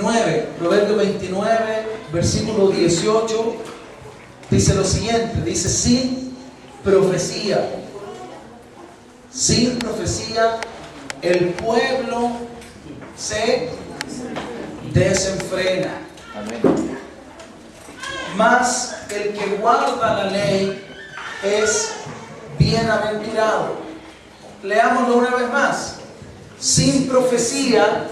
29, Proverbio 29, versículo 18, dice lo siguiente, dice, sin profecía, el pueblo se desenfrena. Amén. Mas el que guarda la ley es bienaventurado. Leámoslo una vez más. Sin profecía,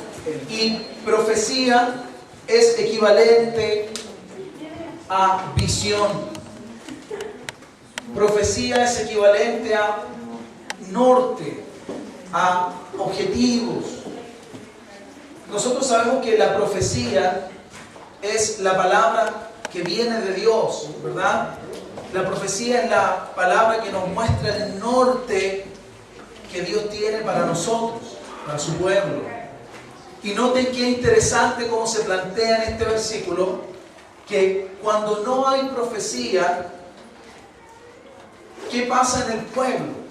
y profecía es equivalente a visión. Profecía es equivalente a norte, a objetivos. Nosotros sabemos que la profecía es la palabra que viene de Dios, ¿verdad? La profecía es la palabra que nos muestra el norte que Dios tiene para nosotros, para su pueblo. Y noten qué interesante cómo se plantea en este versículo, que cuando no hay profecía, ¿qué pasa en el pueblo?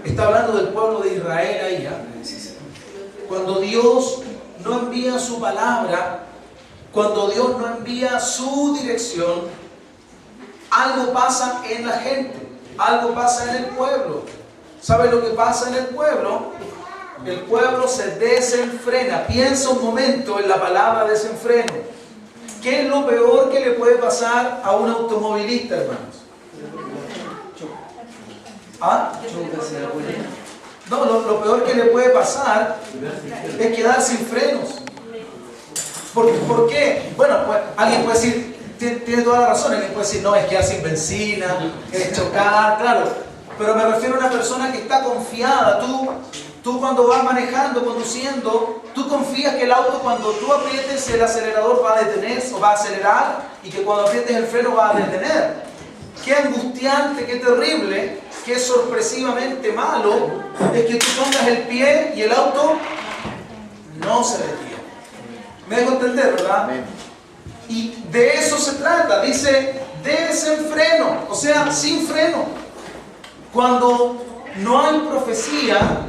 Está hablando del pueblo de Israel ahí, ¿ya? Cuando Dios no envía su palabra, cuando Dios no envía su dirección, algo pasa en la gente, algo pasa en el pueblo. ¿Sabe lo que pasa en el pueblo? El pueblo se desenfrena. Piensa un momento en la palabra desenfreno. ¿Qué es lo peor que le puede pasar a un automovilista, hermanos? ¿Ah? No, lo peor que le puede pasar es quedar sin frenos. ¿Por qué? Bueno, pues, alguien puede decir, tiene toda la razón, alguien puede decir, no, es quedar sin benzina, es chocar, claro. Pero me refiero a una persona que está confiada. Tú cuando vas manejando, conduciendo, tú confías que el auto cuando tú aprietes el acelerador va a detenerse o va a acelerar, y que cuando aprietes el freno va a detener. Qué angustiante, qué terrible, qué sorpresivamente malo es que tú pongas el pie y el auto no se detiene. ¿Me dejo entender, verdad? Amén. Y de eso se trata, dice desenfreno, o sea, sin freno. Cuando no hay profecía,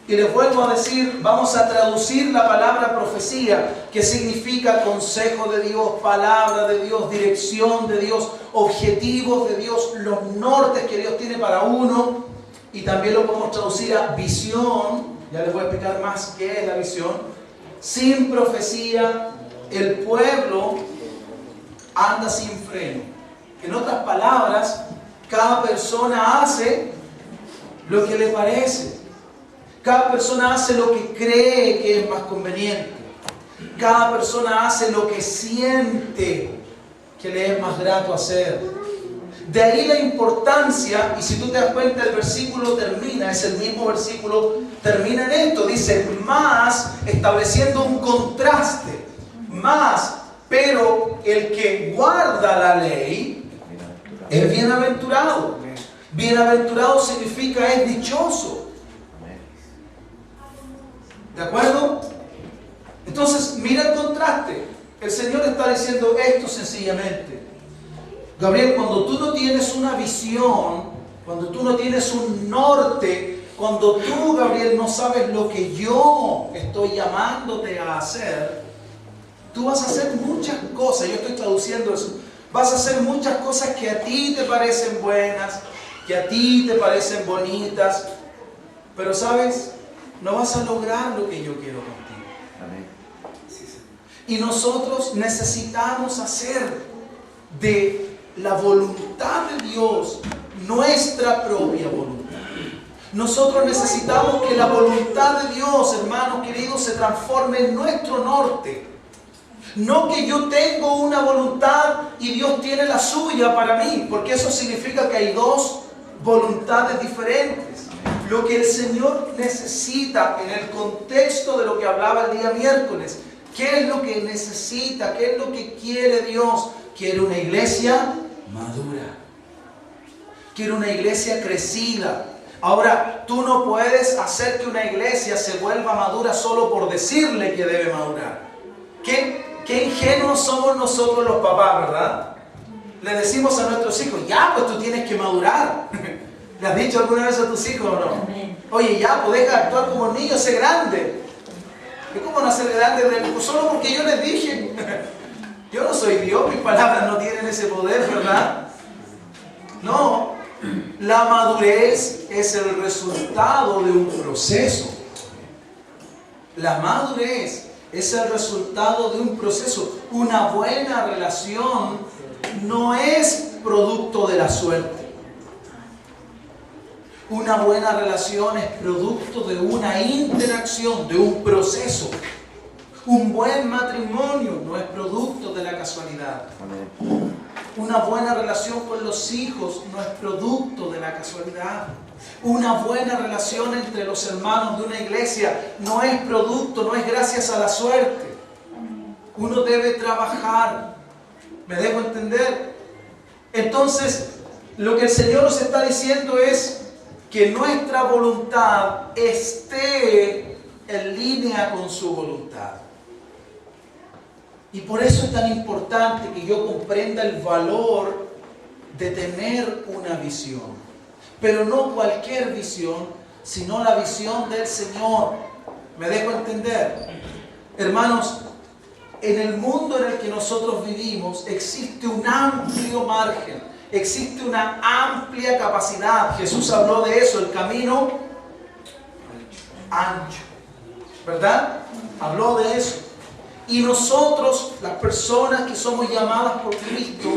y les vuelvo a decir, vamos a traducir la palabra profecía, que significa consejo de Dios, palabra de Dios, dirección de Dios, objetivos de Dios, los nortes que Dios tiene para uno, y también lo podemos traducir a visión. Ya les voy a explicar más qué es la visión. Sin profecía, el pueblo anda sin freno. En otras palabras, cada persona hace lo que le parece. Cada persona hace lo que cree que es más conveniente. Cada persona hace lo que siente que le es más grato hacer. De ahí la importancia, y si tú te das cuenta, el versículo termina, es el mismo versículo, termina en esto, dice, más, estableciendo un contraste, más, pero el que guarda la ley es bienaventurado. Bienaventurado significa es dichoso. ¿De acuerdo? Entonces, mira el contraste. El Señor está diciendo esto sencillamente. Gabriel, cuando tú no tienes una visión, cuando tú no tienes un norte, cuando tú, Gabriel, no sabes lo que yo estoy llamándote a hacer, tú vas a hacer muchas cosas. Yo estoy traduciendo eso. Vas a hacer muchas cosas que a ti te parecen buenas, que a ti te parecen bonitas, pero ¿sabes? No vas a lograr lo que yo quiero contigo. Amén. Y nosotros necesitamos hacer de la voluntad de Dios nuestra propia voluntad. Nosotros necesitamos que la voluntad de Dios, hermanos queridos, se transforme en nuestro norte. No que yo tengo una voluntad y Dios tiene la suya para mí, porque eso significa que hay dos voluntades diferentes. Lo que el Señor necesita en el contexto de lo que hablaba el día miércoles, ¿qué es lo que necesita? ¿Qué es lo que quiere Dios? Quiere una iglesia madura. Quiere una iglesia crecida. Ahora, tú no puedes hacer que una iglesia se vuelva madura solo por decirle que debe madurar. Qué ingenuos somos nosotros los papás, ¿verdad? Le decimos a nuestros hijos, ya, pues tú tienes que madurar. ¿Le has dicho alguna vez a tus hijos o no? Oye, ya, pues deja de actuar como niño, sé grande. ¿Cómo van a ser grandes de mí? Pues solo porque yo les dije. Yo no soy Dios, mis palabras no tienen ese poder, ¿verdad? No, la madurez es el resultado de un proceso. La madurez es el resultado de un proceso. Una buena relación no es producto de la suerte. Una buena relación es producto de una interacción, de un proceso. Un buen matrimonio no es producto de la casualidad. Una buena relación con los hijos no es producto de la casualidad. Una buena relación entre los hermanos de una iglesia no es producto, no es gracias a la suerte. Uno debe trabajar. ¿Me dejo entender? Entonces, lo que el Señor nos está diciendo es que nuestra voluntad esté en línea con su voluntad. Y por eso es tan importante que yo comprenda el valor de tener una visión. Pero no cualquier visión, sino la visión del Señor. ¿Me dejo entender? Hermanos, en el mundo en el que nosotros vivimos existe un amplio margen, existe una amplia capacidad. Jesús habló de eso, el camino ancho, ¿verdad? Habló de eso. Y nosotros, las personas que somos llamadas por Cristo,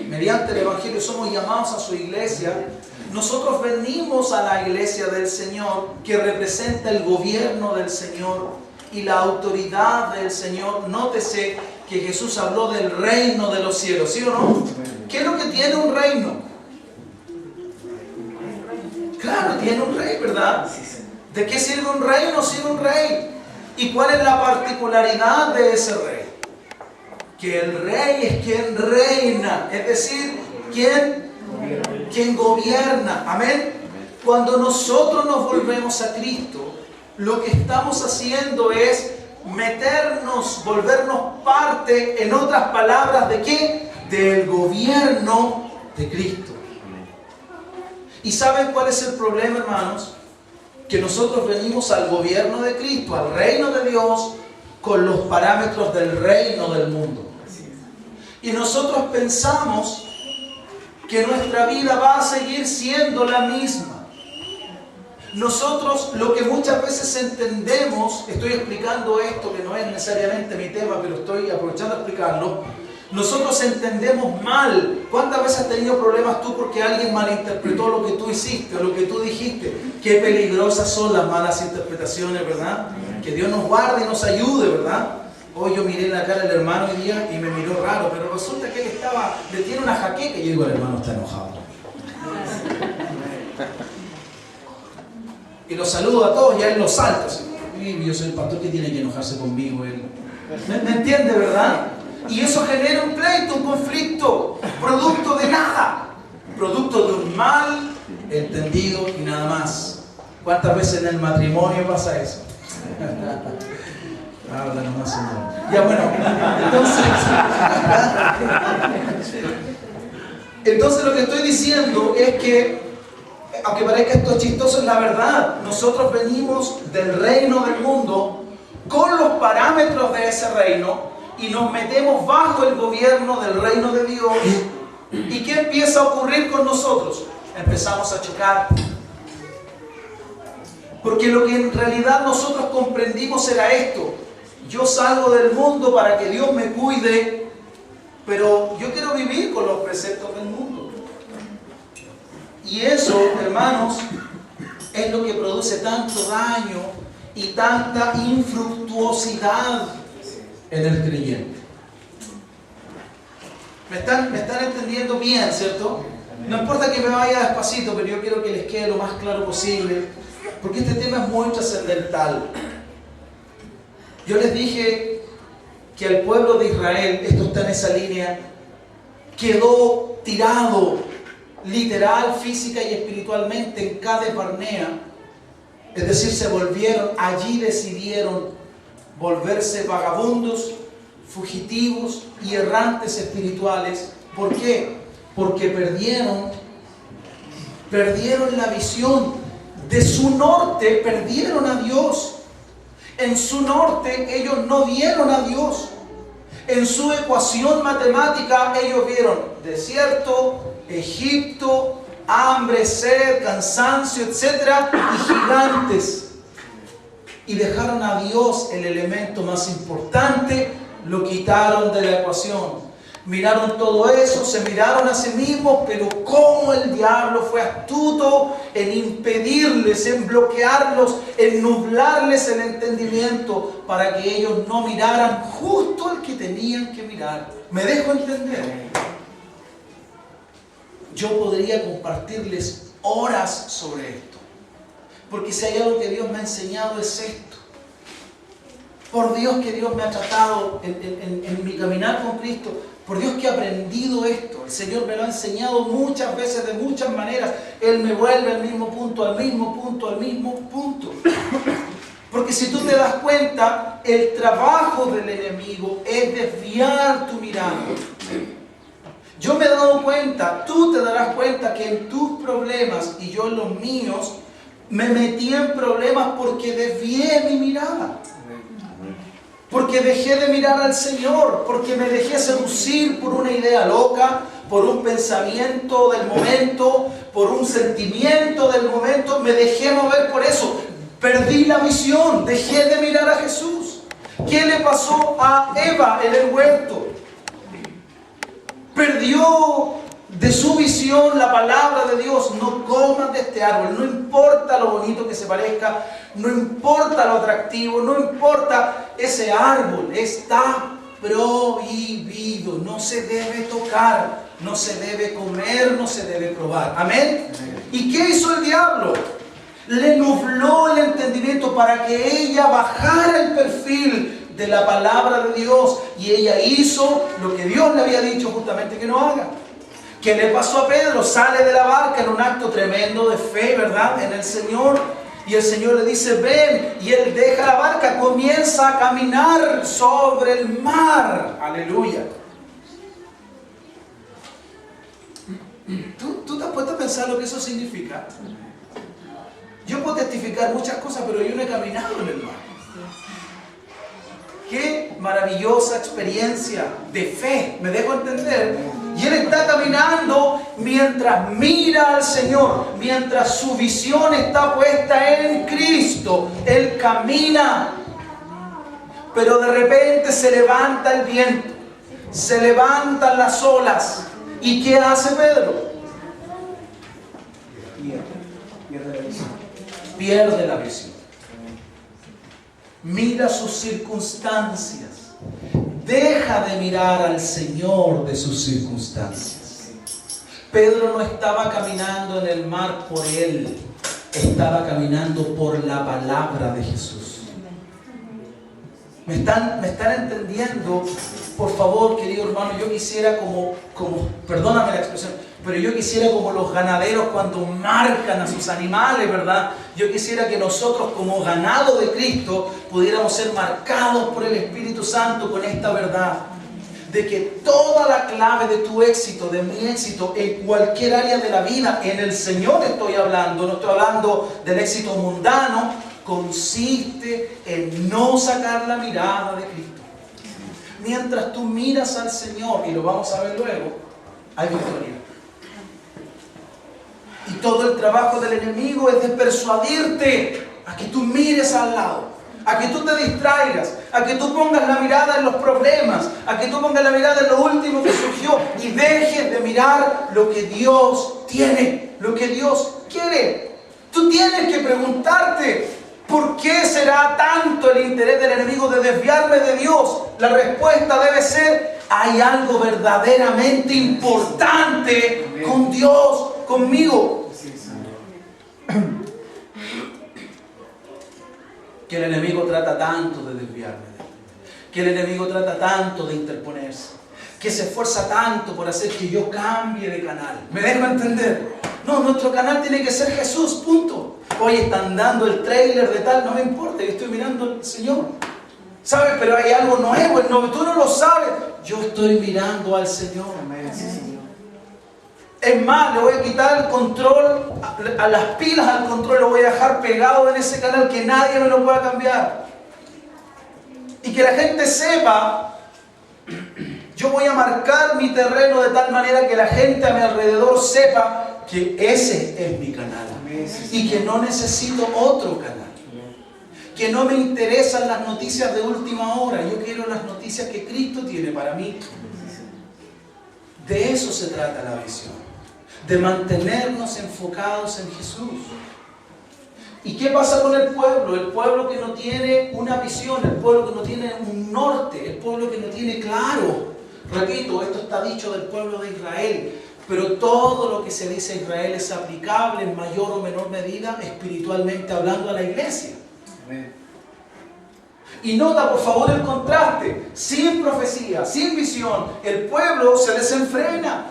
mediante el Evangelio somos llamados a su iglesia, nosotros venimos a la iglesia del Señor, que representa el gobierno del Señor y la autoridad del Señor. Nótese que Jesús habló del reino de los cielos, ¿sí o no? ¿Qué es lo que tiene un reino? Claro, tiene un rey, ¿verdad? ¿De qué sirve un reino sin un rey? ¿Y cuál es la particularidad de ese rey? Que el rey es quien reina, es decir, quien gobierna. Amén. Cuando nosotros nos volvemos a Cristo, lo que estamos haciendo es meternos, volvernos parte, en otras palabras, ¿de qué? Del gobierno de Cristo. ¿Y saben cuál es el problema, hermanos? Que nosotros venimos al gobierno de Cristo, al reino de Dios, con los parámetros del reino del mundo. Y nosotros pensamos que nuestra vida va a seguir siendo la misma. Nosotros lo que muchas veces entendemos, estoy explicando esto que no es necesariamente mi tema, pero estoy aprovechando a explicarlo. Nosotros entendemos mal. ¿Cuántas veces has tenido problemas tú porque alguien malinterpretó lo que tú hiciste o lo que tú dijiste? Qué peligrosas son las malas interpretaciones, ¿verdad? Que Dios nos guarde y nos ayude, ¿verdad? Hoy yo miré la cara del hermano hoy día y me miró raro, pero resulta que él le tiene una jaqueca y yo digo, el hermano está enojado. Y los saludo a todos y a él los salta. Y yo soy el pastor que tiene que enojarse conmigo. Él. ¿Me entiende, verdad? Y eso genera un pleito, un conflicto, producto de nada, producto de un mal entendido y nada más. ¿Cuántas veces en el matrimonio pasa eso? Habla nomás, Señor. Ya bueno, entonces lo que estoy diciendo es que, aunque parezca esto chistoso, es la verdad. Nosotros venimos del reino del mundo con los parámetros de ese reino y nos metemos bajo el gobierno del reino de Dios. ¿Y qué empieza a ocurrir con nosotros? Empezamos a chocar. Porque lo que en realidad nosotros comprendimos era esto: yo salgo del mundo para que Dios me cuide, pero yo quiero vivir con los preceptos del mundo. Y eso, hermanos, es lo que produce tanto daño y tanta infructuosidad en el creyente. ¿Me están entendiendo bien, cierto? No importa que me vaya despacito, pero yo quiero que les quede lo más claro posible, porque este tema es muy trascendental. Yo les dije que el pueblo de Israel, esto está en esa línea, quedó tirado literal, física y espiritualmente en Cades Barnea. Es decir, allí decidieron volverse vagabundos, fugitivos y errantes espirituales. ¿Por qué? Porque perdieron la visión de su norte, perdieron a Dios. En su norte ellos no vieron a Dios. En su ecuación matemática ellos vieron desierto, Egipto, hambre, sed, cansancio, etc. y gigantes. Y dejaron a Dios, el elemento más importante, lo quitaron de la ecuación. Miraron todo eso, se miraron a sí mismos, pero cómo el diablo fue astuto en impedirles, en bloquearlos, en nublarles el entendimiento para que ellos no miraran justo al que tenían que mirar. ¿Me dejo entender? Yo podría compartirles horas sobre esto, porque si hay algo que Dios me ha enseñado es esto. Por Dios que Dios me ha tratado en mi caminar con Cristo. Por Dios que he aprendido esto. El Señor me lo ha enseñado muchas veces, de muchas maneras. Él me vuelve al mismo punto, al mismo punto, al mismo punto. Porque si tú te das cuenta, el trabajo del enemigo es desviar tu mirada. Yo me he dado cuenta, tú te darás cuenta que en tus problemas y yo en los míos, me metí en problemas porque desvié mi mirada. Porque dejé de mirar al Señor, porque me dejé seducir por una idea loca, por un pensamiento del momento, por un sentimiento del momento, me dejé mover por eso. Perdí la visión, dejé de mirar a Jesús. ¿Qué le pasó a Eva en el huerto? Perdió de su visión la palabra de Dios. No coman de este árbol, no importa lo bonito que se parezca, no importa lo atractivo, no importa, ese árbol está prohibido, no se debe tocar, no se debe comer, no se debe probar. ¿Amén? ¿Y qué hizo el diablo? Le nubló el entendimiento para que ella bajara el perfil de la palabra de Dios, y ella hizo lo que Dios le había dicho justamente que no haga. ¿Qué le pasó a Pedro? Sale de la barca en un acto tremendo de fe, ¿verdad?, en el Señor. Y el Señor le dice, ven. Y él deja la barca, comienza a caminar sobre el mar. Aleluya. ¿Tú te has puesto a pensar lo que eso significa? Yo puedo testificar muchas cosas, pero yo no he caminado en el mar. Qué maravillosa experiencia de fe, ¿me dejo entender? Y él está caminando mientras mira al Señor, mientras su visión está puesta en Cristo. Él camina, pero de repente se levanta el viento, se levantan las olas. ¿Y qué hace Pedro? Pierde la visión. Mira sus circunstancias. Deja de mirar al Señor de sus circunstancias. Pedro no estaba caminando en el mar por él, estaba caminando por la palabra de Jesús. ¿Me están entendiendo? Por favor, querido hermano, yo quisiera como perdóname la expresión, pero yo quisiera como los ganaderos cuando marcan a sus animales, ¿verdad? Yo quisiera que nosotros como ganado de Cristo pudiéramos ser marcados por el Espíritu Santo con esta verdad. De que toda la clave de tu éxito, de mi éxito, en cualquier área de la vida, en el Señor estoy hablando, no estoy hablando del éxito mundano, consiste en no sacar la mirada de Cristo. Mientras tú miras al Señor, y lo vamos a ver luego, hay victoria. Y todo el trabajo del enemigo es de persuadirte a que tú mires al lado, a que tú te distraigas, a que tú pongas la mirada en los problemas, a que tú pongas la mirada en lo último que surgió y dejes de mirar lo que Dios tiene, lo que Dios quiere. Tú tienes que preguntarte, ¿por qué será tanto el interés del enemigo de desviarme de Dios? La respuesta debe ser, hay algo verdaderamente importante con Dios, conmigo. Que el enemigo trata tanto de desviarme de Él. Que el enemigo trata tanto de interponerse. Que se esfuerza tanto por hacer que yo cambie de canal. ¿Me dejo entender? No, nuestro canal tiene que ser Jesús, punto. Hoy están dando el tráiler de tal, no me importa, yo estoy mirando al Señor. ¿Sabes? Pero hay algo nuevo, tú no lo sabes. Yo estoy mirando al Señor. Es más, le voy a quitar el control, a las pilas al control, lo voy a dejar pegado en ese canal que nadie me lo pueda cambiar. Y que la gente sepa, yo voy a marcar mi terreno de tal manera que la gente a mi alrededor sepa que ese es mi canal. Y que no necesito otro canal. Que no me interesan las noticias de última hora. Yo quiero las noticias que Cristo tiene para mí. De eso se trata la visión. De mantenernos enfocados en Jesús. ¿Y qué pasa con el pueblo? El pueblo que no tiene una visión, el pueblo que no tiene un norte, el pueblo que no tiene claro. Repito, esto está dicho del pueblo de Israel. Pero todo lo que se dice a Israel es aplicable en mayor o menor medida, espiritualmente hablando, a la iglesia. Y nota por favor el contraste. Sin profecía, sin visión, el pueblo se desenfrena.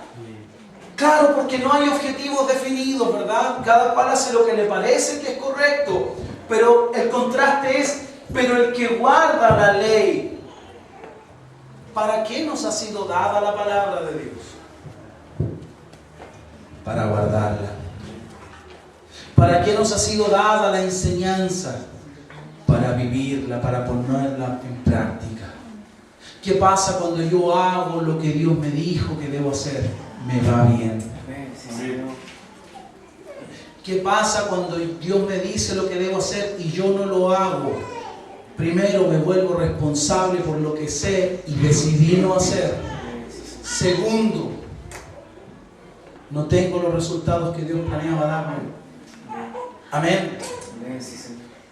Claro, porque no hay objetivos definidos, ¿verdad? Cada cual hace lo que le parece que es correcto. Pero el contraste es, pero el que guarda la ley, ¿para qué nos ha sido dada la palabra de Dios? Para guardarla. ¿Para qué nos ha sido dada la enseñanza? Para vivirla, para ponerla en práctica. ¿Qué pasa cuando yo hago lo que Dios me dijo que debo hacer? Me va bien. ¿Qué pasa cuando Dios me dice lo que debo hacer y yo no lo hago? Primero, me vuelvo responsable por lo que sé y decidí no hacer. Segundo, no tengo los resultados que Dios planeaba darme. Amén.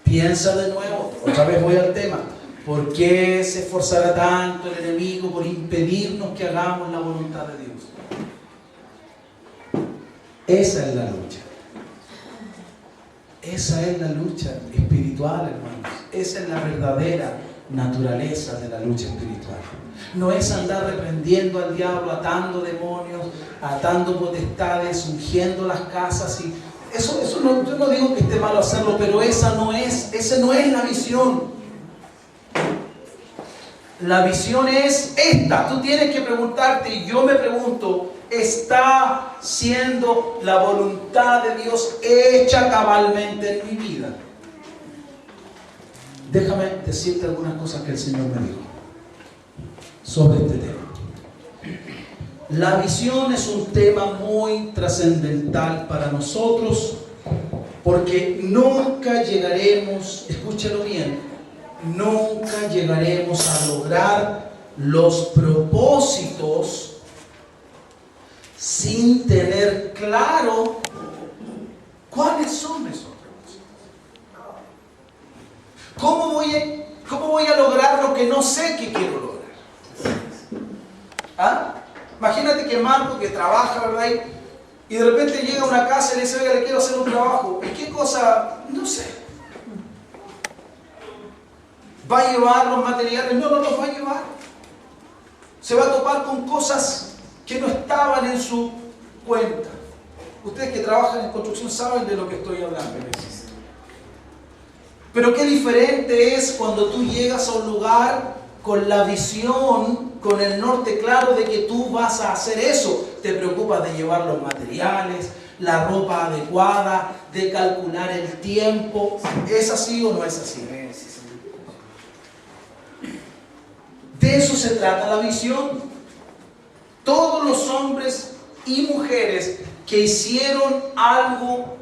Piensa de nuevo, otra vez voy al tema. ¿Por qué se esforzará tanto el enemigo por impedirnos que hagamos la voluntad de Dios? Esa es la lucha. Esa es la lucha espiritual, hermanos. Esa es la verdadera naturaleza de la lucha espiritual. No es andar reprendiendo al diablo, atando demonios, atando potestades, ungiendo las casas y eso no, yo no digo que esté malo hacerlo, pero esa no es la visión. La visión es esta. Tú tienes que preguntarte, y yo me pregunto, ¿está siendo la voluntad de Dios hecha cabalmente en mi vida? Déjame decirte algunas cosas que el Señor me dijo sobre este tema. La visión es un tema muy trascendental para nosotros porque nunca llegaremos, escúchalo bien, nunca llegaremos a lograr los propósitos sin tener claro cuáles son esos propósitos. ¿Cómo voy a lograr lo que no sé que quiero lograr? ¿Ah? Imagínate que Marco, que trabaja, ¿verdad? Y de repente llega a una casa y le dice, oiga, le quiero hacer un trabajo. ¿Y qué cosa? No sé. ¿Va a llevar los materiales? No los va a llevar. Se va a topar con cosas que no estaban en su cuenta. Ustedes que trabajan en construcción saben de lo que estoy hablando. Pero qué diferente es cuando tú llegas a un lugar con la visión, con el norte claro de que tú vas a hacer eso. Te preocupas de llevar los materiales, la ropa adecuada, de calcular el tiempo. ¿Es así o no es así? De eso se trata la visión. Todos los hombres y mujeres que hicieron algo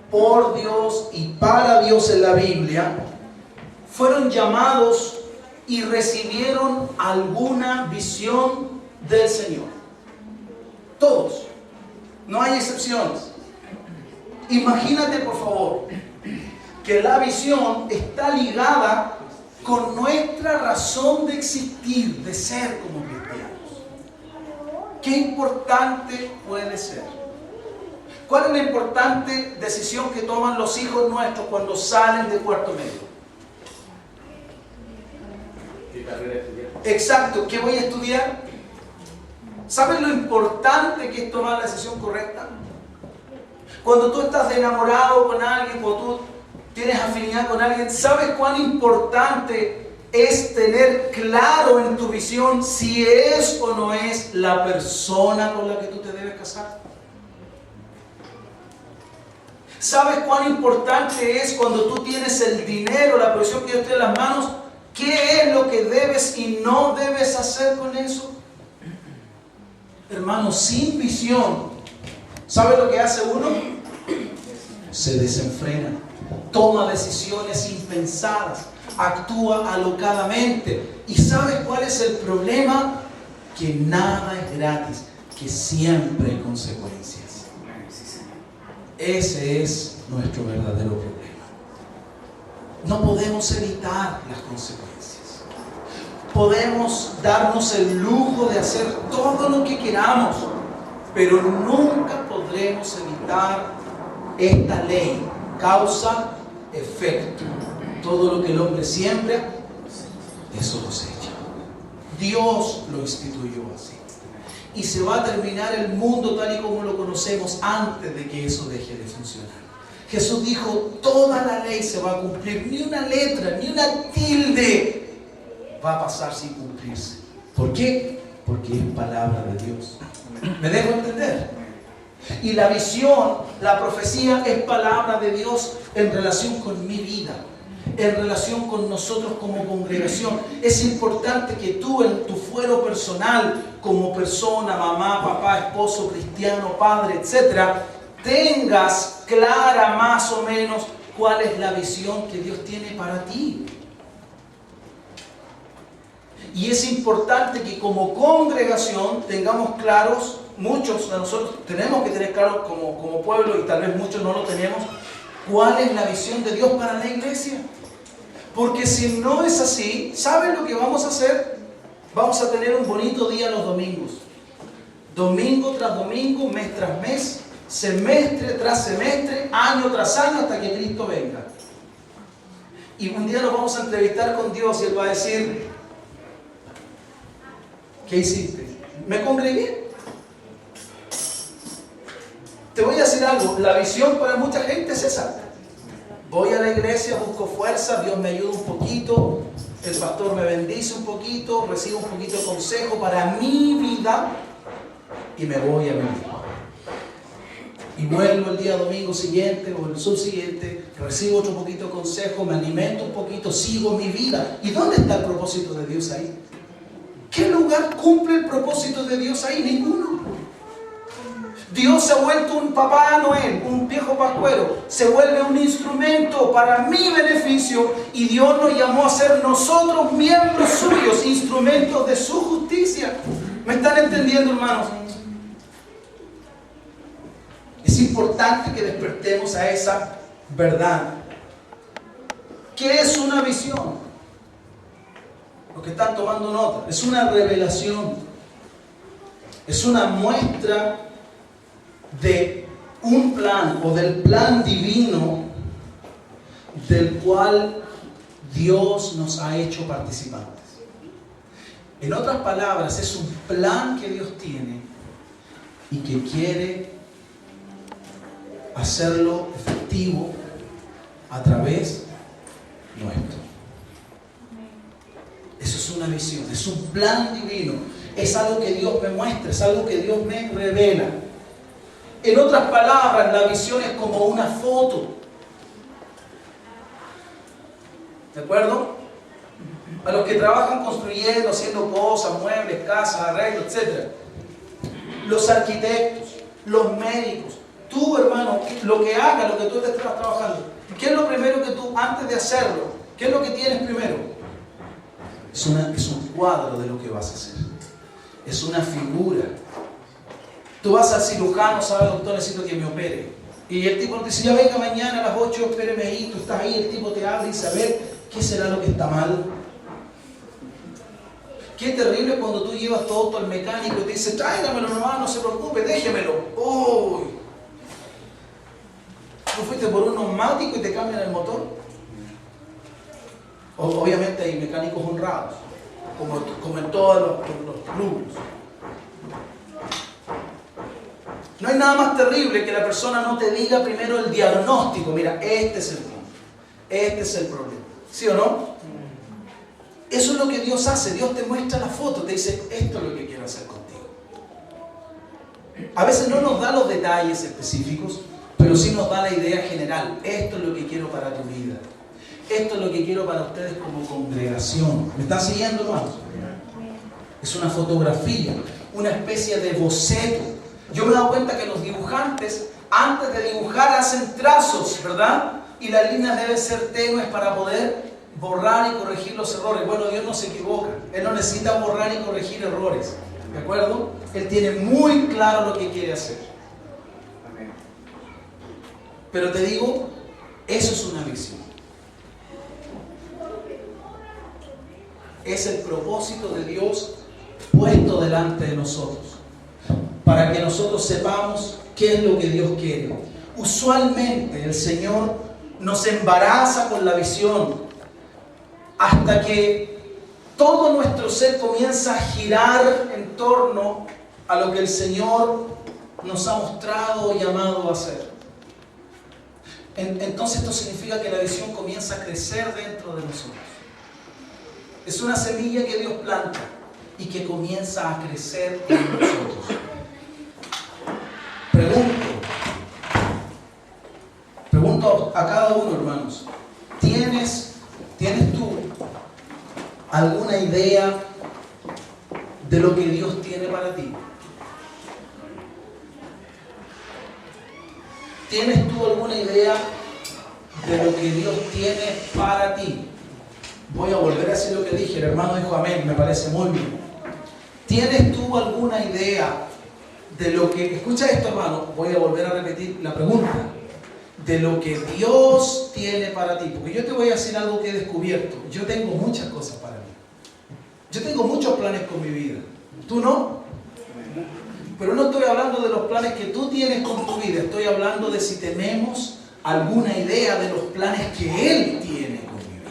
por Dios y para Dios en la Biblia fueron llamados y recibieron alguna visión del Señor. Todos. No hay excepciones. Imagínate, por favor, que la visión está ligada con nuestra razón de existir, de ser como cristianos. ¿Qué importante puede ser? ¿Cuál es la importante decisión que toman los hijos nuestros cuando salen de cuarto medio? ¿Qué carrera estudiar? Exacto, ¿qué voy a estudiar? ¿Sabes lo importante que es tomar la decisión correcta? Cuando tú estás enamorado con alguien, cuando tú tienes afinidad con alguien, ¿sabes cuán importante es tener claro en tu visión si es o no es la persona con la que tú te debes casar? ¿Sabes cuán importante es cuando tú tienes el dinero, la provisión que Dios te da en las manos, ¿Qué es lo que debes y no debes hacer con eso? Hermano, sin visión, ¿sabe lo que hace uno? Se desenfrena, toma decisiones impensadas, actúa alocadamente. ¿Y sabes cuál es el problema? Que nada es gratis, que siempre hay consecuencias. Ese es nuestro verdadero problema. No podemos evitar las consecuencias. Podemos darnos el lujo de hacer todo lo que queramos, pero nunca podremos evitar esta ley, causa-efecto. Todo lo que el hombre siembra, eso cosecha. Dios lo instituyó así. Y se va a terminar el mundo tal y como lo conocemos antes de que eso deje de funcionar. Jesús dijo, toda la ley se va a cumplir, ni una letra, ni una tilde va a pasar sin cumplirse. ¿Por qué? Porque es palabra de Dios. ¿Me dejo entender? Y la visión, la profecía es palabra de Dios en relación con mi vida, en relación con nosotros como congregación. Es importante que tú en tu fuero personal, como persona, mamá, papá, esposo, cristiano, padre, etcétera, tengas clara más o menos cuál es la visión que Dios tiene para ti. Y es importante que como congregación tengamos claros, muchos de nosotros tenemos que tener claro como pueblo, y tal vez muchos no lo tenemos, cuál es la visión de Dios para la iglesia. Porque si no es así, ¿saben lo que vamos a hacer? Vamos a tener un bonito día los domingos. Domingo tras domingo, mes tras mes, semestre tras semestre, año tras año, hasta que Cristo venga. Y un día nos vamos a entrevistar con Dios y Él va a decir, ¿qué hiciste? ¿Me congregué? Te voy a decir algo, la visión para mucha gente es esa. Voy a la iglesia, busco fuerza, Dios me ayuda un poquito, el pastor me bendice un poquito, recibo un poquito de consejo para mi vida y me voy a vivir. Y vuelvo el día domingo siguiente o el subsiguiente, recibo otro poquito de consejo, me alimento un poquito, sigo mi vida. ¿Y dónde está el propósito de Dios ahí? ¿Qué lugar cumple el propósito de Dios ahí? Ninguno. Dios se ha vuelto un papá Noel, un viejo pascuero, se vuelve un instrumento para mi beneficio, y Dios nos llamó a ser nosotros miembros suyos, instrumentos de su justicia. ¿Me están entendiendo, hermanos? Es importante que despertemos a esa verdad. ¿Qué es una visión? Los que están tomando nota, es una revelación, es una muestra de un plan o del plan divino del cual Dios nos ha hecho participantes. En otras palabras, es un plan que Dios tiene y que quiere hacerlo efectivo a través nuestro. Eso es una visión, es un plan divino, es algo que Dios me muestra, es algo que Dios me revela. En otras palabras, la visión es como una foto. ¿De acuerdo? A los que trabajan construyendo, haciendo cosas, muebles, casas, arreglos, etc. Los arquitectos, los médicos, tú, hermano, lo que hagas, lo que tú estés trabajando, ¿qué es lo primero que tú, antes de hacerlo, qué es lo que tienes primero? Es un cuadro de lo que vas a hacer. Es una figura. Tú vas al cirujano, sabes, doctor, necesito que me opere. Y el tipo te dice, ya venga mañana a las 8, espéreme ahí. Tú estás ahí, el tipo te habla y dice, a ver, ¿qué será lo que está mal? Qué terrible cuando tú llevas todo al mecánico y te dice, tráigamelo nomás, no se preocupe, déjemelo. ¡Uy! ¿Tú fuiste por un neumático y te cambian el motor? Obviamente hay mecánicos honrados, como en todos los rubros. No hay nada más terrible que la persona no te diga primero el diagnóstico. Mira, este es el punto, este es el problema. ¿Sí o no? Eso es lo que Dios hace. Dios te muestra la foto, te dice, esto es lo que quiero hacer contigo. A veces no nos da los detalles específicos, pero sí nos da la idea general. Esto es lo que quiero para tu vida. esto es lo que quiero para ustedes como congregación. ¿Me están siguiendo, hermanos? Es una fotografía, una especie de boceto. Yo me he dado cuenta que los dibujantes, antes de dibujar, hacen trazos, ¿verdad? Y las líneas deben ser tenues para poder borrar y corregir los errores. Bueno, Dios no se equivoca. Él no necesita borrar y corregir errores. ¿De acuerdo? Él tiene muy claro lo que quiere hacer. Pero te digo, eso es una visión. Es el propósito de Dios puesto delante de nosotros, para que nosotros sepamos qué es lo que Dios quiere. Usualmente el Señor nos embaraza con la visión hasta que todo nuestro ser comienza a girar en torno a lo que el Señor nos ha mostrado o llamado a hacer. Entonces esto significa que la visión comienza a crecer dentro de nosotros. Es una semilla que Dios planta y que comienza a crecer en nosotros. Pregunto a cada uno, hermanos, ¿tienes tú alguna idea de lo que Dios tiene para ti? ¿Tienes tú alguna idea de lo que Dios tiene para ti? Voy a volver a decir lo que dije. El hermano dijo amén, me parece muy bien. ¿Tienes tú alguna idea de lo que... Escucha esto, hermano, voy a volver a repetir la pregunta. De lo que Dios tiene para ti. Porque yo te voy a decir algo que he descubierto. Yo tengo muchas cosas para mí. Yo tengo muchos planes con mi vida. ¿Tú no? Pero no estoy hablando de los planes que tú tienes con tu vida. Estoy hablando de si tenemos alguna idea de los planes que Él tiene con mi vida.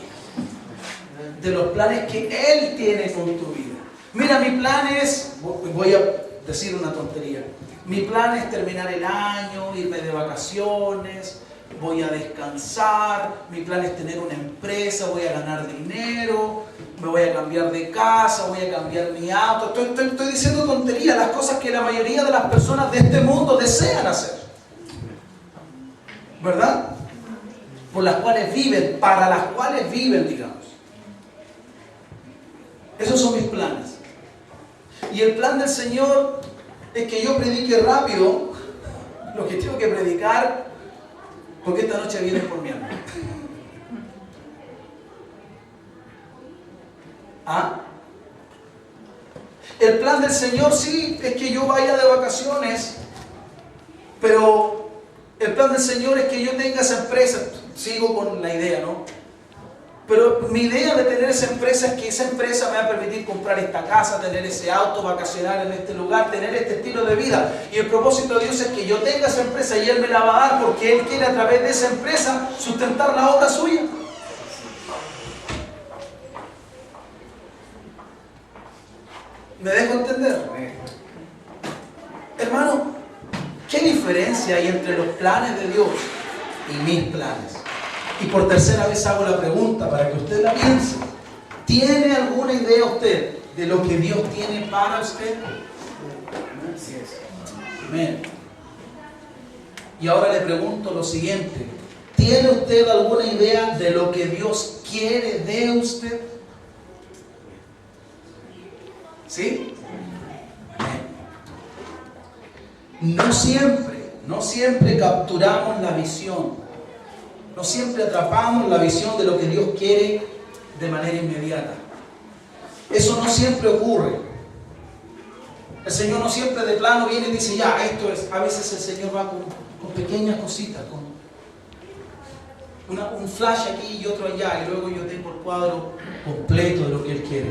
De los planes que Él tiene con tu vida. Mira, mi plan es... Voy a decir una tontería. Mi plan es terminar el año, irme de vacaciones, voy a descansar, mi plan es tener una empresa, voy a ganar dinero, me voy a cambiar de casa, voy a cambiar mi auto. Estoy diciendo tonterías, las cosas que la mayoría de las personas de este mundo desean hacer. ¿Verdad? Por las cuales viven, para las cuales viven, digamos. Esos son mis planes. Y el plan del Señor es que yo predique rápido lo que tengo que predicar, porque esta noche viene por mi alma. ¿Ah? El plan del Señor sí es que yo vaya de vacaciones, pero el plan del Señor es que yo tenga esa empresa. Sigo con la idea, ¿no? Pero mi idea de tener esa empresa es que esa empresa me va a permitir comprar esta casa, tener ese auto, vacacionar en este lugar, tener este estilo de vida. Y el propósito de Dios es que yo tenga esa empresa y Él me la va a dar porque Él quiere a través de esa empresa sustentar la obra suya. ¿Me dejo entender? Hermano, ¿qué diferencia hay entre los planes de Dios y mis planes? Y por tercera vez hago la pregunta para que usted la piense. ¿Tiene alguna idea usted de lo que Dios tiene para usted? Amén. Y ahora le pregunto lo siguiente. ¿Tiene usted alguna idea de lo que Dios quiere de usted? ¿Sí? Amén. No siempre capturamos la visión. No siempre atrapamos la visión de lo que Dios quiere de manera inmediata. Eso no siempre ocurre. El Señor no siempre de plano viene y dice, ya, esto es. A veces el Señor va con pequeñas cositas, con un flash aquí y otro allá, y luego yo tengo el cuadro completo de lo que Él quiere.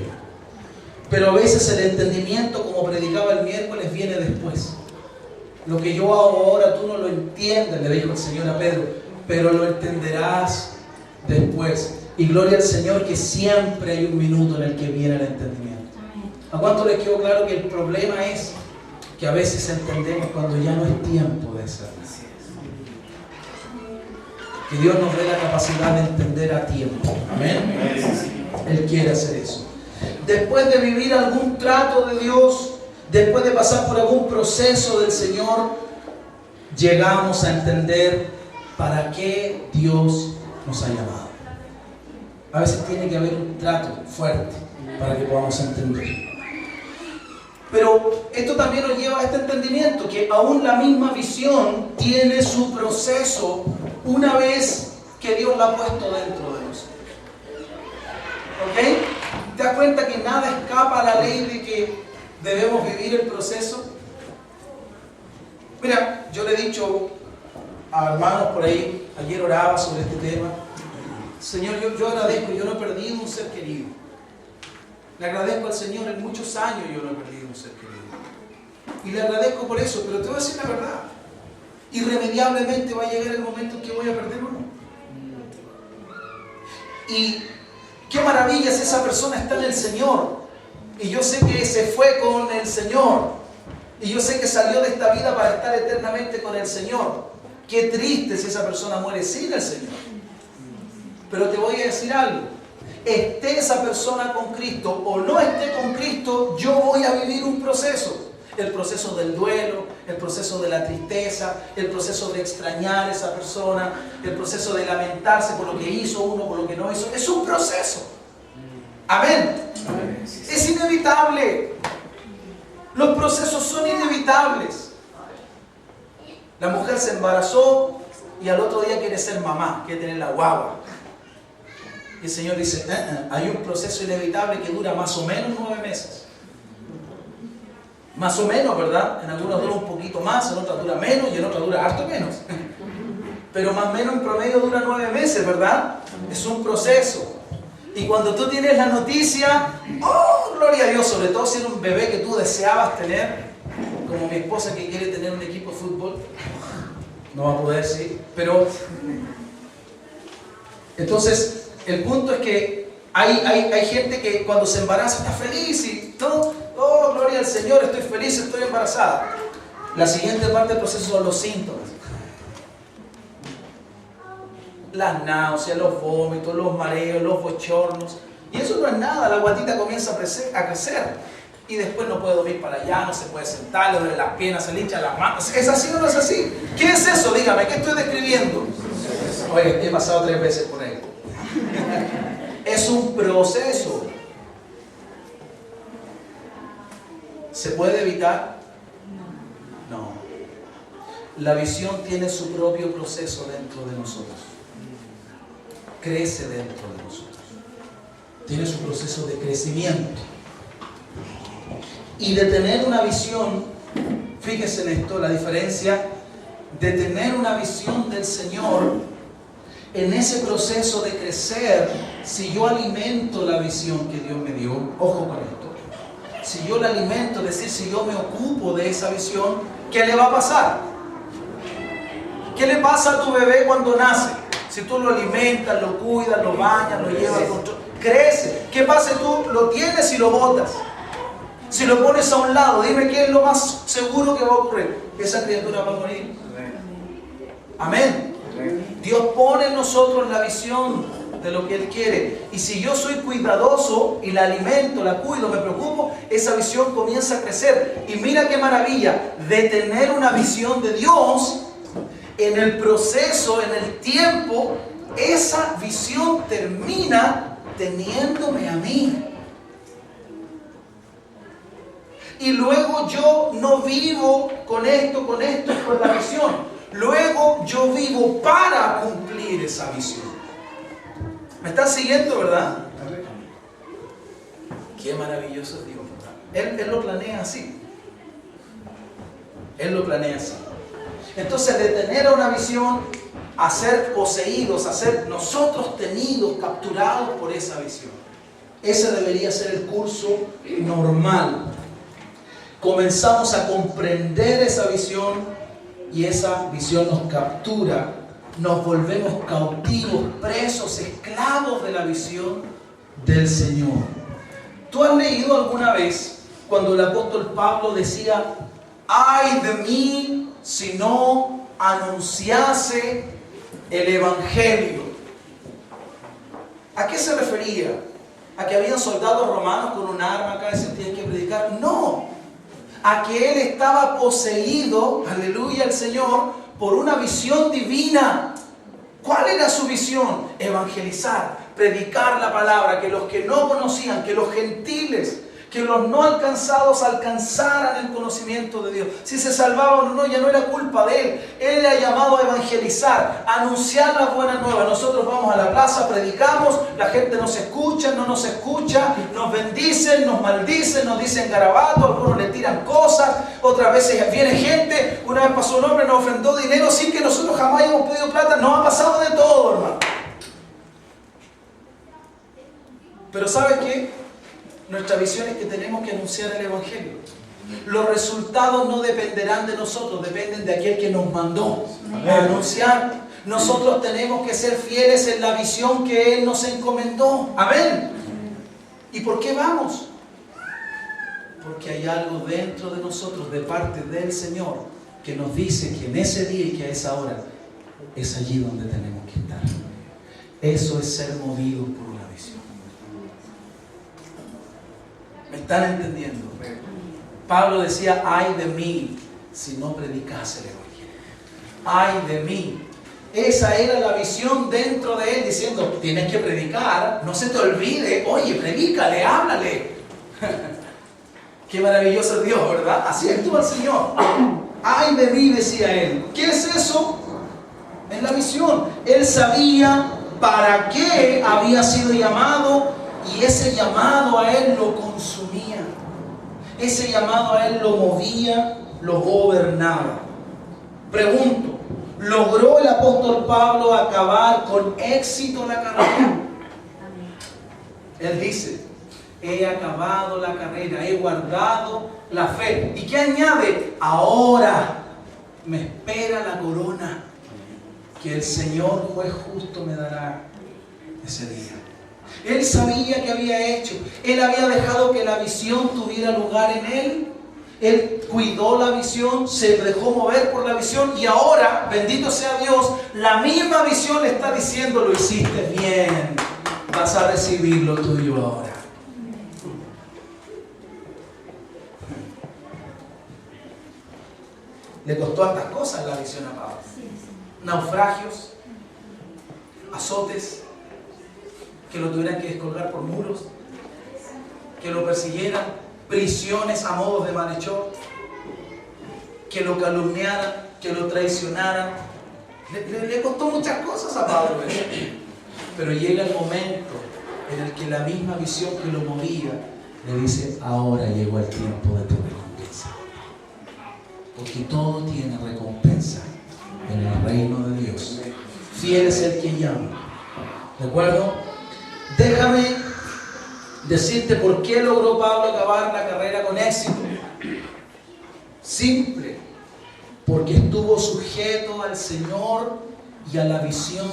Pero a veces el entendimiento, como predicaba el miércoles, viene después. Lo que yo hago ahora tú no lo entiendes, le dijo el Señor a Pedro, pero lo entenderás después. Y gloria al Señor que siempre hay un minuto en el que viene el entendimiento. ¿A cuánto les quedó claro que el problema es que a veces entendemos cuando ya no es tiempo de hacerlo? Que Dios nos dé la capacidad de entender a tiempo. Amén. Él quiere hacer eso. Después de vivir algún trato de Dios, después de pasar por algún proceso del Señor, llegamos a entender para qué Dios nos ha llamado. A veces tiene que haber un trato fuerte para que podamos entender. Pero esto también nos lleva a este entendimiento, que aún la misma visión tiene su proceso una vez que Dios la ha puesto dentro de nosotros. ¿Ok? ¿Te das cuenta que nada escapa a la ley de que debemos vivir el proceso? Mira, yo le he dicho a hermanos por ahí, ayer oraba sobre este tema. Señor, yo agradezco, yo no he perdido un ser querido. Le agradezco al Señor, en muchos años yo no he perdido un ser querido. Y le agradezco por eso, pero te voy a decir la verdad. Irremediablemente va a llegar el momento en que voy a perder uno. Y qué maravilla si esa persona está en el Señor. Y yo sé que se fue con el Señor. Y yo sé que salió de esta vida para estar eternamente con el Señor. Qué triste si esa persona muere sin el Señor. Pero te voy a decir algo. Esté esa persona con Cristo o no esté con Cristo, yo voy a vivir un proceso. El proceso del duelo, el proceso de la tristeza, el proceso de extrañar a esa persona, el proceso de lamentarse por lo que hizo uno, por lo que no hizo. Es un proceso. Amén. Es inevitable. Los procesos son inevitables. La mujer se embarazó y al otro día quiere ser mamá, quiere tener la guagua. Y el Señor dice, hay un proceso inevitable que dura más o menos 9 meses. Más o menos, ¿verdad? En algunos dura un poquito más, en otras dura menos y en otras dura harto menos. Pero más o menos en promedio dura 9 meses, ¿verdad? Es un proceso. Y cuando tú tienes la noticia, ¡oh, gloria a Dios! Sobre todo si era un bebé que tú deseabas tener, como mi esposa que quiere tener un equipo de fútbol. No va a poder, sí. Pero, entonces, el punto es que hay gente que cuando se embaraza está feliz y todo, oh, gloria al Señor, estoy feliz, estoy embarazada. La siguiente parte del proceso son los síntomas. Las náuseas, los vómitos, los mareos, los bochornos. Y eso no es nada, la guatita comienza a crecer. Y después no puede dormir para allá, no se puede sentar, le duele las piernas, se le hinchan las manos. ¿Es así o no es así? ¿Qué es eso? Dígame, ¿qué estoy describiendo? Oye, he pasado 3 veces por ahí. Es un proceso. ¿Se puede evitar? No. La visión tiene su propio proceso dentro de nosotros. Crece dentro de nosotros. Tiene su proceso de crecimiento. Y de tener una visión, fíjese en esto, la diferencia de tener una visión del Señor, en ese proceso de crecer, si yo alimento la visión que Dios me dio, ojo con esto, si yo la alimento, es decir, si yo me ocupo de esa visión, ¿qué le va a pasar? ¿Qué le pasa a tu bebé cuando nace? Si tú lo alimentas, lo cuidas, lo bañas, lo llevas al control, crece. ¿Qué pasa si tú lo tienes y lo botas? Si lo pones a un lado, dime qué es lo más seguro que va a ocurrir. Esa criatura va a morir. Amén. Dios pone en nosotros la visión de lo que Él quiere. Y si yo soy cuidadoso y la alimento, la cuido, me preocupo, esa visión comienza a crecer. Y mira qué maravilla, de tener una visión de Dios, en el proceso, en el tiempo, esa visión termina teniéndome a mí. Y luego yo no vivo con esto, con la visión. Luego yo vivo para cumplir esa visión. ¿Me están siguiendo, verdad? Qué maravilloso es Dios, ¿verdad? Él lo planea así. Él lo planea así. Entonces, de tener una visión a ser poseídos, a ser nosotros tenidos, capturados por esa visión. Ese debería ser el curso normal. Comenzamos a comprender esa visión y esa visión nos captura, nos volvemos cautivos, presos, esclavos de la visión del Señor. ¿Tú has leído alguna vez cuando el apóstol Pablo decía, ay de mí si no anunciase el Evangelio? ¿A qué se refería? ¿A que habían soldados romanos con un arma acá y se tenían que predicar? No. A que él estaba poseído, aleluya al Señor, por una visión divina. ¿Cuál era su visión? Evangelizar, predicar la palabra, que los que no conocían, que los gentiles, que los no alcanzados alcanzaran el conocimiento de Dios. Si se salvaban o no, ya no era culpa de Él. Él le ha llamado a evangelizar, a anunciar las buenas nuevas. Nosotros vamos a la plaza, predicamos, la gente nos escucha, no nos escucha, nos bendicen, nos maldicen, nos dicen garabatos, algunos le tiran cosas, otras veces viene gente. Una vez pasó un hombre, nos ofrendó dinero sin que nosotros jamás hayamos pedido plata. Nos ha pasado de todo, hermano. Pero ¿sabes qué? Nuestra visión es que tenemos que anunciar el Evangelio. Los resultados no dependerán de nosotros, dependen de aquel que nos mandó a anunciar. Nosotros tenemos que ser fieles en la visión que Él nos encomendó. Amén. ¿Y por qué vamos? Porque hay algo dentro de nosotros, de parte del Señor, que nos dice que en ese día y que a esa hora es allí donde tenemos que estar. Eso es ser movidos por una visión. ¿Me están entendiendo? Pablo decía, ay de mí si no predicase el Evangelio. Ay de mí. Esa era la visión dentro de él, diciendo, tienes que predicar, no se te olvide, oye, predícale, háblale. Qué maravilloso es Dios, ¿verdad? Así actúa el Señor. Ay de mí, decía él. ¿Qué es eso? Es la visión. Él sabía para qué había sido llamado. Y ese llamado a él lo consumía. Ese llamado a él lo movía, lo gobernaba. Pregunto, ¿logró el apóstol Pablo acabar con éxito la carrera? Él dice, he acabado la carrera, he guardado la fe. ¿Y qué añade? Ahora me espera la corona que el Señor juez justo me dará ese día. Él sabía que había hecho. Él había dejado que la visión tuviera lugar en él. Él cuidó la visión, se dejó mover por la visión y ahora, bendito sea Dios, la misma visión le está diciendo, lo hiciste bien, vas a recibir lo tuyo ahora. Le costó hartas cosas la visión a Pablo. Naufragios, azotes, que lo tuvieran que descolgar por muros, que lo persiguieran, prisiones a modo de malhechor, que lo calumniaran, que lo traicionaran. Le costó muchas cosas a Pablo, pero llega el momento en el que la misma visión que lo movía le dice, ahora llegó el tiempo de tu recompensa, porque todo tiene recompensa en el reino de Dios. Fiel es el que llama. ¿De acuerdo? Déjame decirte por qué logró Pablo acabar la carrera con éxito. Simple, porque estuvo sujeto al Señor y a la visión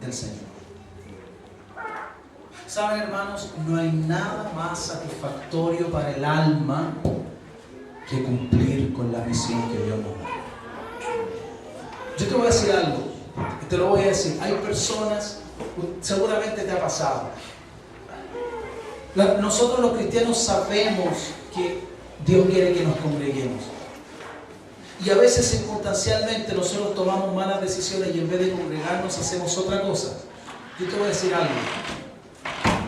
del Señor. ¿Saben, hermanos? No hay nada más satisfactorio para el alma que cumplir con la misión que Dios nos da. Yo te voy a decir algo, te lo voy a decir. Hay personas, seguramente te ha pasado. Nosotros los cristianos sabemos que Dios quiere que nos congreguemos. Y a veces circunstancialmente nosotros tomamos malas decisiones y en vez de congregarnos hacemos otra cosa. Yo te voy a decir algo.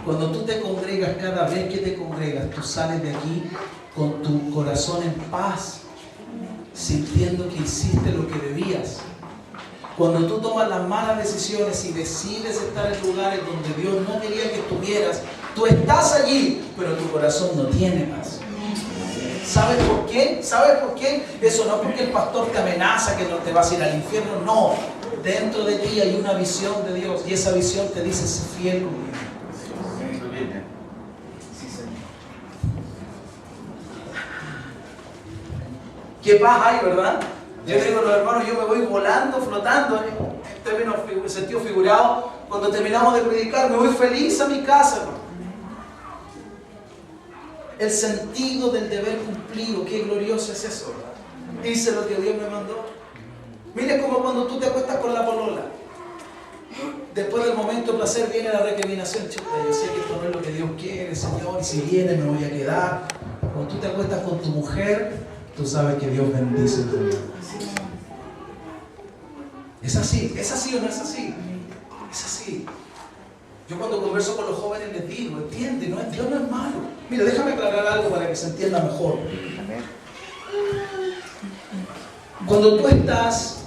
Cuando tú te congregas, cada vez que te congregas, tú sales de aquí con tu corazón en paz, sintiendo que hiciste lo que debías. Cuando tú tomas las malas decisiones y decides estar en lugares donde Dios no quería que estuvieras, tú estás allí, pero tu corazón no tiene paz. ¿Sabes por qué? ¿Sabes por qué? Eso no es porque el pastor te amenaza que no te vas a ir al infierno, no. Dentro de ti hay una visión de Dios y esa visión te dice, sé fiel conmigo. ¿Qué paz hay, verdad? Yo digo a los hermanos, yo me voy volando, flotando, en términos, sentido figurado. Cuando terminamos de predicar, me voy feliz a mi casa, hermano. El sentido del deber cumplido, qué glorioso es eso, ¿verdad? Hice lo que Dios me mandó. Mire como cuando tú te acuestas con la polola. Después del momento de placer viene la recriminación. Chuta, yo sé que esto no es lo que Dios quiere, Señor, y si viene me voy a quedar. Cuando tú te acuestas con tu mujer, tú sabes que Dios bendice tu vida. ¿Es así? ¿Es así o no es así? Es así. Yo cuando converso con los jóvenes les digo, entiende, Dios no es malo. Mira, déjame aclarar algo para que se entienda mejor. Cuando tú estás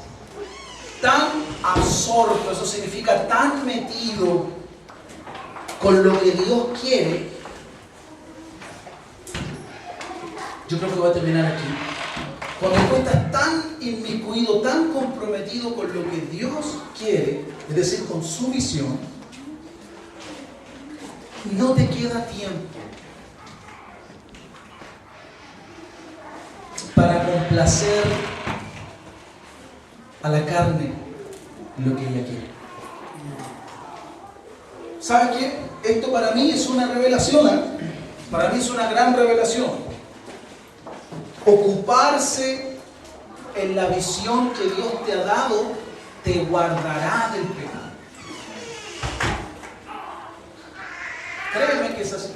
tan absorto, eso significa tan metido con lo que Dios quiere, yo creo que voy a terminar aquí. Cuando tú estás tan inmiscuido, tan comprometido con lo que Dios quiere, es decir, con su visión, no te queda tiempo para complacer a la carne lo que ella quiere. ¿Sabes qué? Esto para mí es una revelación, ¿eh? Para mí es una gran revelación. Ocuparse en la visión que Dios te ha dado te guardará del pecado. Créeme que es así.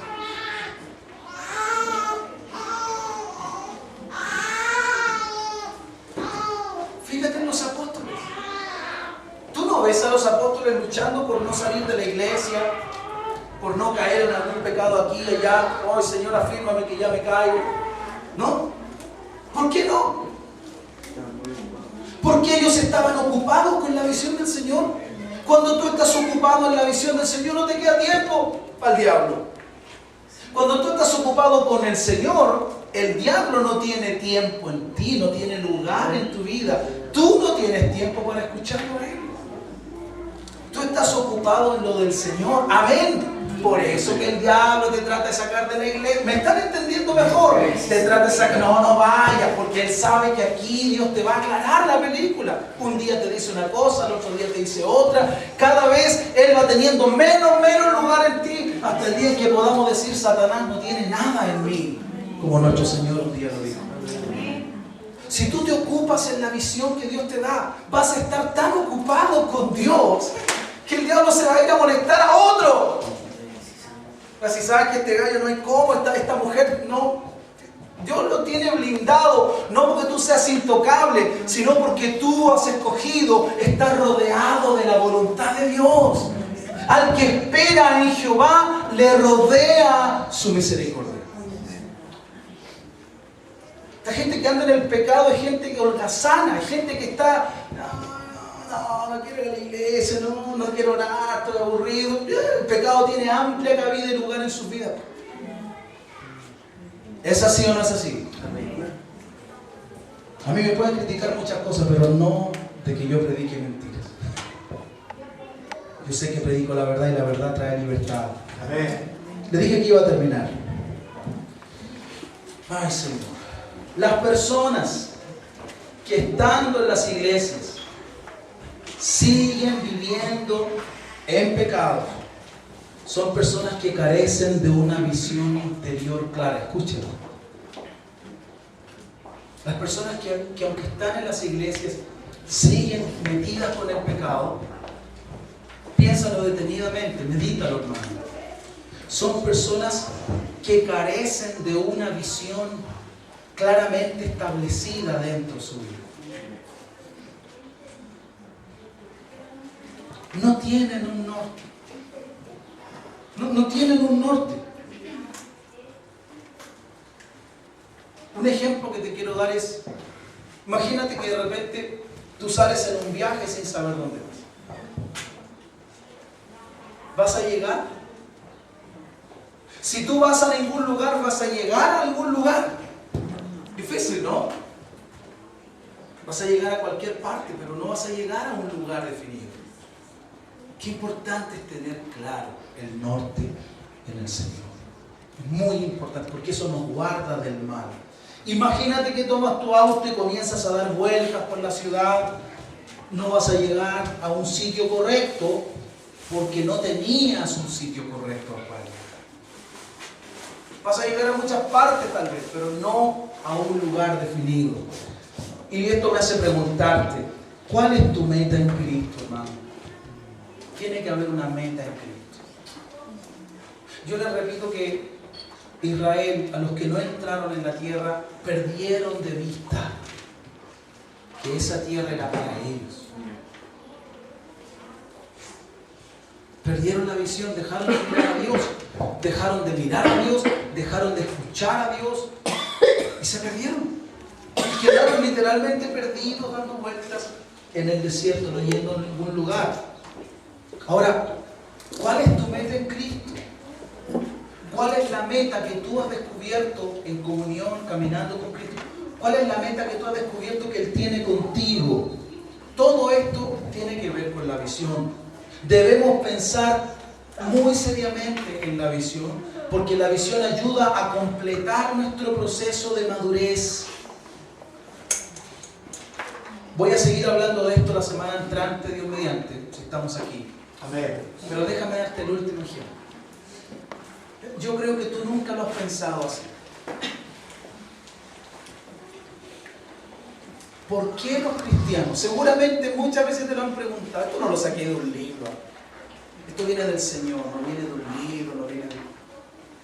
Fíjate en los apóstoles. Tú no ves a los apóstoles luchando por no salir de la iglesia, por no caer en algún pecado aquí y allá. Oh, Señor, afírmame que ya me caigo. ¿No? ¿Por qué no? Porque ellos estaban ocupados con la visión del Señor. Cuando tú estás ocupado en la visión del Señor, no te queda tiempo para el diablo. Cuando tú estás ocupado con el Señor, el diablo no tiene tiempo en ti, no tiene lugar en tu vida. Tú no tienes tiempo para escucharlo a Él. Tú estás ocupado en lo del Señor. Amén. Por eso que el diablo te trata de sacar de la iglesia. ¿Me están entendiendo mejor? Te trata de sacar, no vayas, porque él sabe que aquí Dios te va a aclarar la película. Un día te dice una cosa, el otro día te dice otra. Cada vez él va teniendo menos lugar en ti, hasta el día en que podamos decir, Satanás no tiene nada en mí, como nuestro Señor un día lo dijo. Si tú te ocupas en la visión que Dios te da, vas a estar tan ocupado con Dios que el diablo se va a ir a molestar a otro. Si sabes que este gallo no hay cómo, esta mujer no, Dios lo tiene blindado, no porque tú seas intocable, sino porque tú has escogido estar rodeado de la voluntad de Dios. Al que espera en Jehová le rodea su misericordia. Esta gente que anda en el pecado es gente que holgazana, es gente que está, no quiero ir a la iglesia, no quiero orar, estoy aburrido. El pecado tiene amplia cabida y lugar en sus vidas. ¿Es así o no es así? A mí me pueden criticar muchas cosas, pero no de que yo predique mentiras. Yo sé que predico la verdad y la verdad trae libertad. Amén. Le dije que iba a terminar. Ay, Señor. Las personas que estando en las iglesias siguen viviendo en pecado son personas que carecen de una visión interior clara. Escúchenlo. Las personas que aunque están en las iglesias siguen metidas con el pecado, piénsalo detenidamente, medítalo, hermano. Son personas que carecen de una visión claramente establecida dentro de su vida. No tienen un norte. No tienen un norte. Un ejemplo que te quiero dar es, imagínate que de repente tú sales en un viaje sin saber dónde vas. ¿Vas a llegar? Si tú vas a ningún lugar, ¿vas a llegar a algún lugar? Difícil, ¿no? Vas a llegar a cualquier parte, pero no vas a llegar a un lugar definido. Qué importante es tener claro el norte en el Señor. Es muy importante, porque eso nos guarda del mal. Imagínate que tomas tu auto y comienzas a dar vueltas por la ciudad. No vas a llegar a un sitio correcto porque no tenías un sitio correcto al cual llegar. Vas a llegar a muchas partes tal vez, pero no a un lugar definido. Y esto me hace preguntarte, ¿cuál es tu meta en Cristo, hermano? Tiene que haber una meta en Cristo. Yo les repito que Israel, a los que no entraron en la tierra, perdieron de vista que esa tierra era para ellos. Perdieron la visión, dejaron de mirar a Dios, dejaron de mirar a Dios, dejaron de escuchar a Dios y se perdieron. Y quedaron literalmente perdidos, dando vueltas en el desierto, no yendo a ningún lugar. Ahora, ¿cuál es tu meta en Cristo? ¿Cuál es la meta que tú has descubierto en comunión, caminando con Cristo? ¿Cuál es la meta que tú has descubierto que Él tiene contigo? Todo esto tiene que ver con la visión. Debemos pensar muy seriamente en la visión, porque la visión ayuda a completar nuestro proceso de madurez. Voy a seguir hablando de esto la semana entrante, Dios mediante, si estamos aquí. Amén. Pero déjame darte el último ejemplo. Yo creo que tú nunca lo has pensado así. ¿Por qué los cristianos? Seguramente muchas veces te lo han preguntado. Esto no lo saqué de un libro. Esto viene del Señor, no viene de un libro, no viene de...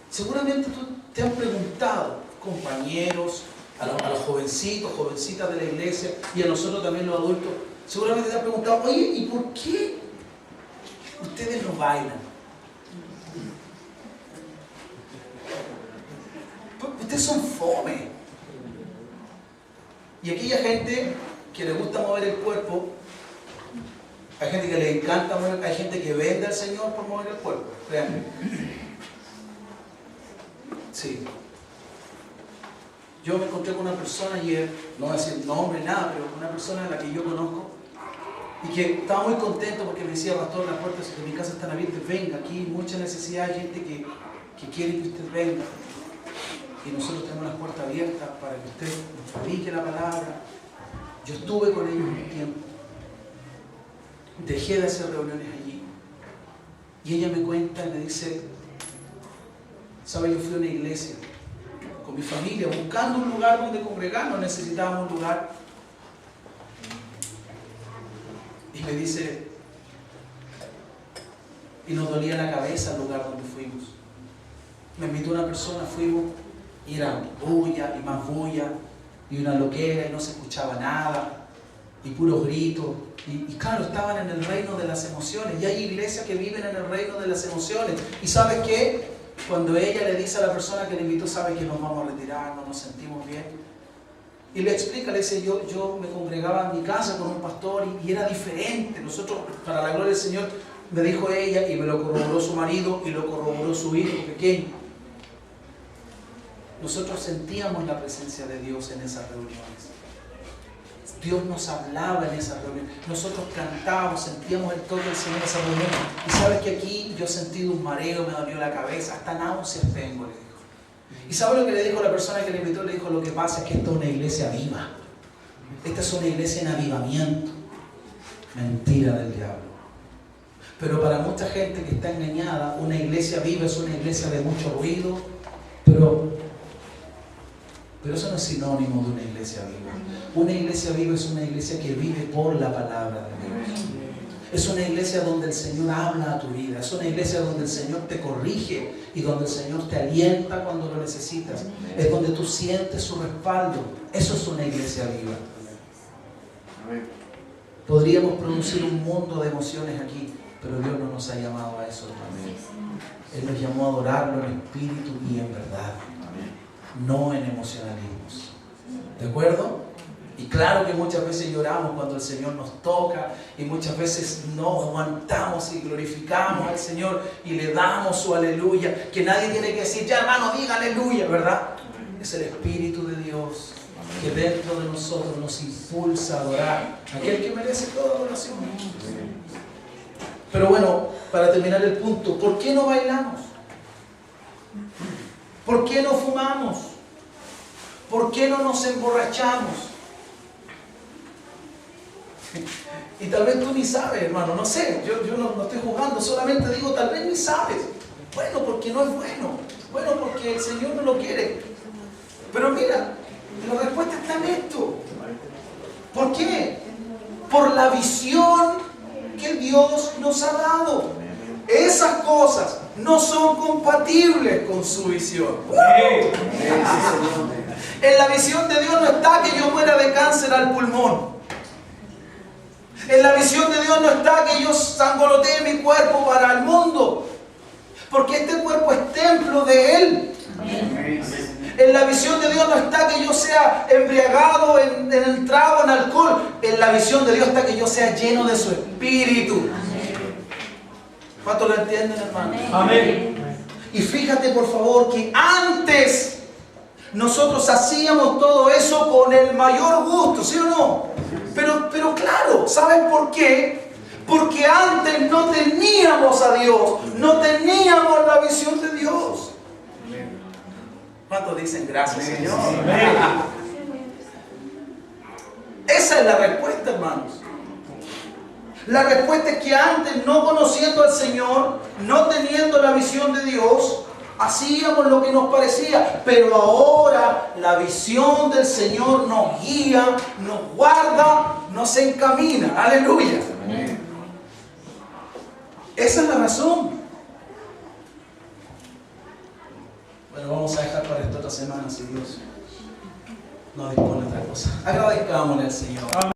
Seguramente tú te han preguntado, compañeros, a los jovencitos, jovencitas de la iglesia y a nosotros también los adultos, seguramente te han preguntado, oye, ¿y por qué ustedes no bailan? Ustedes son fome. Y aquella gente que le gusta mover el cuerpo, hay gente que le encanta mover, hay gente que vende al Señor por mover el cuerpo, créanme. Sí. Yo me encontré con una persona ayer, no voy a decir nombre, nada, pero una persona a la que yo conozco y que estaba muy contento porque me decía, pastor, las puertas de mi casa están abiertas, venga, aquí hay mucha necesidad, hay gente que quiere que usted venga. Y nosotros tenemos las puertas abiertas para que usted nos predique la palabra. Yo estuve con ellos un tiempo. Dejé de hacer reuniones allí. Y ella me cuenta y me dice, ¿sabe? Yo fui a una iglesia con mi familia buscando un lugar donde congregarnos, necesitábamos un lugar. Y me dice, y nos dolía la cabeza el lugar donde fuimos. Me invitó una persona, fuimos. Y era bulla y más bulla y una loquera y no se escuchaba nada y puros gritos y claro, estaban en el reino de las emociones y hay iglesias que viven en el reino de las emociones y ¿sabes qué? Cuando ella le dice a la persona que le invitó, ¿sabe que nos vamos a retirar, no nos sentimos bien? Y le explica, le dice, yo me congregaba en mi casa con un pastor y era diferente. Nosotros, para la gloria del Señor, me dijo ella y me lo corroboró su marido y lo corroboró su hijo pequeño. Nosotros sentíamos la presencia de Dios en esas reuniones. Dios nos hablaba en esas reuniones. Nosotros cantábamos, sentíamos el toque del Señor en esas reuniones. Y sabes que aquí yo sentí un mareo, me dolió la cabeza, hasta náuseas tengo, le dijo. ¿Y sabe lo que le dijo la persona que le invitó? Le dijo, lo que pasa es que esta es una iglesia viva. Esta es una iglesia en avivamiento. Mentira del diablo. Pero para mucha gente que está engañada, una iglesia viva es una iglesia de mucho ruido, pero eso no es sinónimo de una iglesia viva. Una iglesia viva es una iglesia que vive por la palabra de Dios. Es una iglesia donde el Señor habla a tu vida. Es una iglesia donde el Señor te corrige y donde el Señor te alienta cuando lo necesitas. Es donde tú sientes su respaldo. Eso es una iglesia viva. Podríamos producir un mundo de emociones aquí, pero Dios no nos ha llamado a eso también. Él nos llamó a adorarlo en espíritu y en verdad. No en emocionalismos. ¿De acuerdo? Y claro que muchas veces lloramos cuando el Señor nos toca y muchas veces no aguantamos y glorificamos al Señor y le damos su aleluya, que nadie tiene que decir, ya hermano, diga aleluya, ¿verdad? Es el Espíritu de Dios que dentro de nosotros nos impulsa a adorar a aquel que merece toda adoración. Pero bueno, para terminar el punto, ¿por qué no bailamos? ¿Por qué no fumamos? ¿Por qué no nos emborrachamos? Y tal vez tú ni sabes, hermano, no sé, yo no estoy jugando, solamente digo, tal vez ni sabes. Bueno, porque no es bueno. Bueno, porque el Señor no lo quiere. Pero mira, la respuesta está en esto. ¿Por qué? Por la visión que Dios nos ha dado. Esas cosas no son compatibles con su visión. En la visión de Dios no está que yo muera de cáncer al pulmón. En la visión de Dios no está que yo sangolotee mi cuerpo para el mundo, porque este cuerpo es templo de Él. En la visión de Dios no está que yo sea embriagado en el trago, en alcohol. En la visión de Dios está que yo sea lleno de su Espíritu. ¿Cuántos lo entienden, hermano? Amén. Y fíjate, por favor, que antes nosotros hacíamos todo eso con el mayor gusto, ¿sí o no? Pero claro, ¿saben por qué? Porque antes no teníamos a Dios, no teníamos la visión de Dios. ¿Cuántos dicen gracias, Señor? Esa es la respuesta, hermanos. La respuesta es que antes, no conociendo al Señor, no teniendo la visión de Dios, hacíamos lo que nos parecía. Pero ahora la visión del Señor nos guía, nos guarda, nos encamina. Aleluya. Esa es la razón. Bueno, vamos a dejar para esta otra semana, si Dios nos dispone otra cosa. Agradezcámosle al Señor.